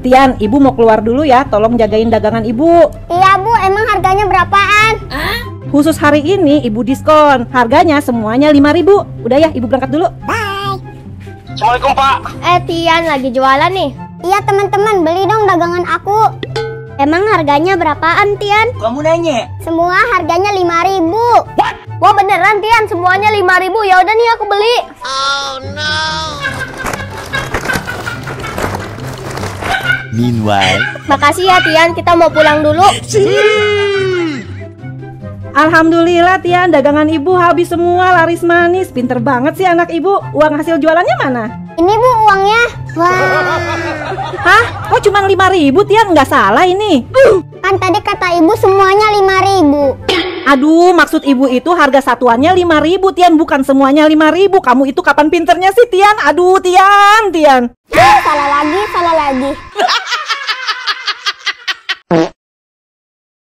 Tian, ibu mau keluar dulu ya, tolong jagain dagangan ibu. Iya bu, emang harganya berapaan? Khusus hari ini ibu diskon, harganya semuanya 5.000. Udah ya, ibu berangkat dulu. Bye. Assalamualaikum Pak. Tian lagi jualan nih. Iya teman-teman, beli dong dagangan aku. Emang harganya berapaan Tian? Kamu nanya? Semua harganya 5.000. What? Wah beneran Tian, semuanya 5.000. Ya udah nih aku beli. Oh no. Meanwhile, Makasih ya Tian, kita mau pulang dulu. Alhamdulillah Tian, dagangan ibu habis semua, laris manis. Pinter banget sih anak ibu. Uang hasil jualannya mana? Ini bu uangnya. Wah. Hah? Kok cuma 5.000 Tian? Nggak salah ini. Kan tadi kata ibu semuanya 5.000. Aduh, maksud ibu itu harga satuannya 5.000 Tian, bukan semuanya 5.000. Kamu itu kapan pinternya sih Tian? Aduh Tian. Salah lagi.